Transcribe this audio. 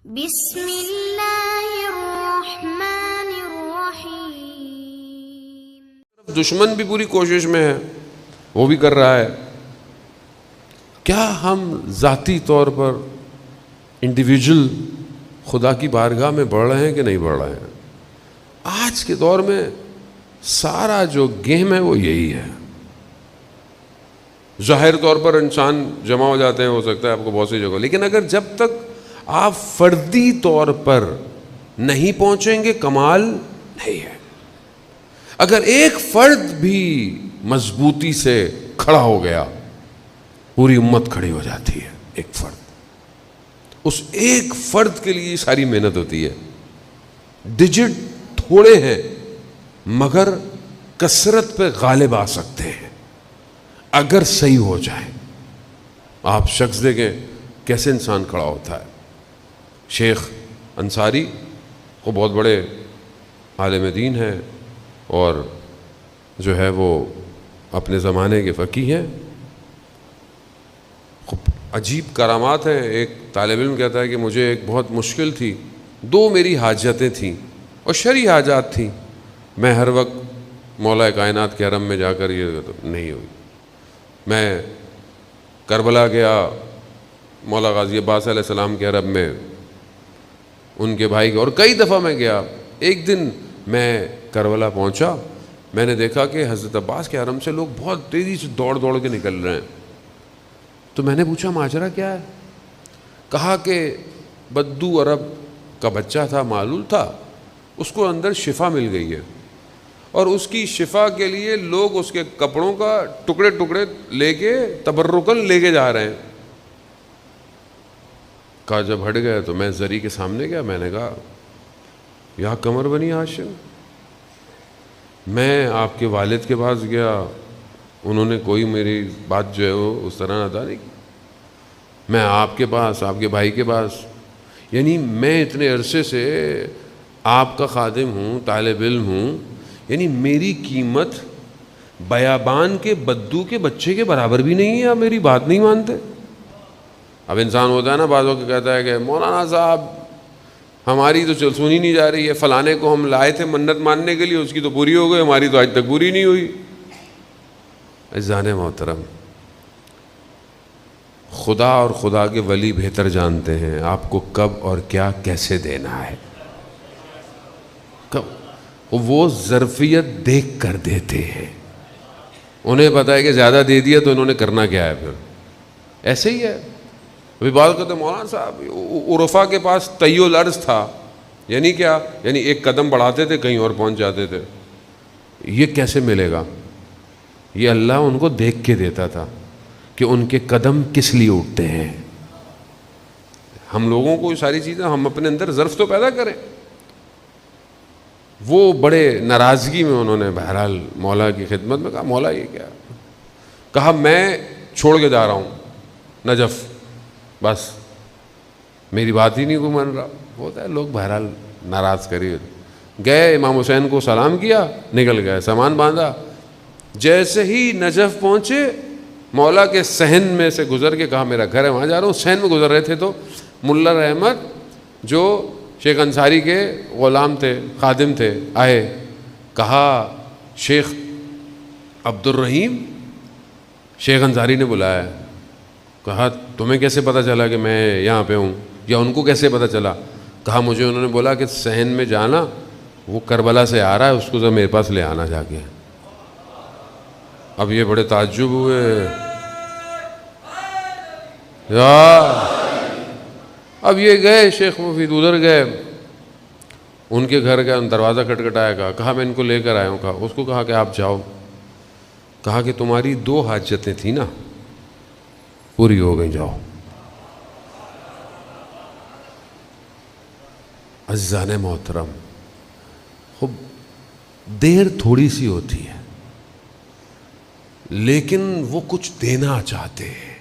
بسم اللہ الرحمن الرحیم۔ دشمن بھی پوری کوشش میں ہے، وہ بھی کر رہا ہے۔ کیا ہم ذاتی طور پر انڈیویجول خدا کی بارگاہ میں بڑھ رہے ہیں کہ نہیں بڑھ رہے ہیں؟ آج کے دور میں سارا جو گیم ہے وہ یہی ہے۔ ظاہر طور پر انسان جمع ہو جاتے ہیں، ہو سکتا ہے آپ کو بہت سی جگہ، لیکن اگر جب تک آپ فردی طور پر نہیں پہنچیں گے کمال نہیں ہے۔ اگر ایک فرد بھی مضبوطی سے کھڑا ہو گیا پوری امت کھڑی ہو جاتی ہے۔ ایک فرد، اس ایک فرد کے لیے ساری محنت ہوتی ہے۔ ڈیجٹ تھوڑے ہیں مگر کثرت پہ غالب آ سکتے ہیں اگر صحیح ہو جائے۔ آپ شخص دیکھیں کیسے انسان کھڑا ہوتا ہے۔ شیخ انصاری وہ بہت بڑے عالم دین ہیں اور جو ہے وہ اپنے زمانے کے فقیہ ہیں۔ خوب عجیب کرامات ہیں۔ ایک طالب علم کہتا ہے کہ مجھے ایک بہت مشکل تھی، 2 میری حاجتیں تھیں اور شرعی حاجات تھیں۔ میں ہر وقت مولا کائنات کے حرم میں جا کر یہ نہیں ہوئی۔ میں کربلا گیا، مولا غازی عباس علیہ السلام کے حرم میں، ان کے بھائی کے، اور کئی دفعہ میں گیا۔ ایک دن میں کربلا پہنچا، میں نے دیکھا کہ حضرت عباس کے حرم سے لوگ بہت تیزی سے دوڑ دوڑ کے نکل رہے ہیں۔ تو میں نے پوچھا ماجرا کیا ہے؟ کہا کہ بدو عرب کا بچہ تھا، معلول تھا، اس کو اندر شفا مل گئی ہے اور اس کی شفا کے لیے لوگ اس کے کپڑوں کا ٹکڑے ٹکڑے لے کے تبرکن لے کے جا رہے ہیں۔ کہا جب ہٹ گئے تو میں زری کے سامنے گیا، میں نے کہا یا قمر بنی ہاشم، میں آپ کے والد کے پاس گیا، انہوں نے کوئی میری بات جو ہے وہ اس طرح ادا نہیں کی۔ میں آپ کے پاس، آپ کے بھائی کے پاس، یعنی میں اتنے عرصے سے آپ کا خادم ہوں، طالب علم ہوں، یعنی میری قیمت بیابان کے بدو کے بچے کے برابر بھی نہیں ہے، آپ میری بات نہیں مانتے۔ اب انسان ہوتا ہے نا بعضوں کے کہتا ہے کہ مولانا صاحب ہماری تو سنی نہیں جا رہی ہے، فلانے کو ہم لائے تھے منت ماننے کے لیے، اس کی تو پوری ہو گئی، ہماری تو آج تک پوری نہیں ہوئی۔ عزیزان محترم، خدا اور خدا کے ولی بہتر جانتے ہیں آپ کو کب اور کیا کیسے دینا ہے۔ وہ ظرفیت دیکھ کر دیتے ہیں، انہیں پتہ ہے کہ زیادہ دے دیا تو انہوں نے کرنا کیا ہے۔ پھر ایسے ہی ہے۔ ابھی بات کرتے مولانا صاحب عرفا کے پاس طی الارض تھا، یعنی کیا؟ یعنی ایک قدم بڑھاتے تھے کہیں اور پہنچ جاتے تھے۔ یہ کیسے ملے گا؟ یہ اللہ ان کو دیکھ کے دیتا تھا کہ ان کے قدم کس لیے اٹھتے ہیں۔ ہم لوگوں کو یہ ساری چیزیں، ہم اپنے اندر ظرف تو پیدا کریں۔ وہ بڑے ناراضگی میں انہوں نے بہرحال مولا کی خدمت میں کہا مولا یہ کیا؟ کہا میں چھوڑ کے جا رہا ہوں نجف، بس میری بات ہی نہیں کوئی مان رہا۔ ہوتا ہے لوگ بہرحال ناراض کری گئے، امام حسین کو سلام کیا، نکل گئے، سامان باندھا۔ جیسے ہی نجف پہنچے مولا کے صحن میں سے گزر کے کہا میرا گھر ہے وہاں جا رہا ہوں۔ صحن میں گزر رہے تھے تو ملا رحمت جو شیخ انصاری کے غلام تھے، خادم تھے، آئے۔ کہا شیخ عبد الرحیم، شیخ انصاری نے بلایا۔ کہا تمہیں کیسے پتہ چلا کہ میں یہاں پہ ہوں، یا ان کو کیسے پتہ چلا؟ کہا مجھے انہوں نے بولا کہ صحن میں جانا، وہ کربلا سے آ رہا ہے، اس کو ذرا میرے پاس لے آنا جا کے۔ اب یہ بڑے تعجب ہوئے، اب یہ گئے شیخ مفید ادھر گئے، ان کے گھر گئے، دروازہ کھٹکھٹایا، کہا میں ان کو لے کر آیا ہوں۔ کہا اس کو کہا کہ آپ جاؤ۔ کہا کہ تمہاری 2 حاجتیں تھیں نا، پوری ہو گئی، جاؤ۔ عزیزان محترم، خوب دیر تھوڑی سی ہوتی ہے لیکن وہ کچھ دینا چاہتے ہیں۔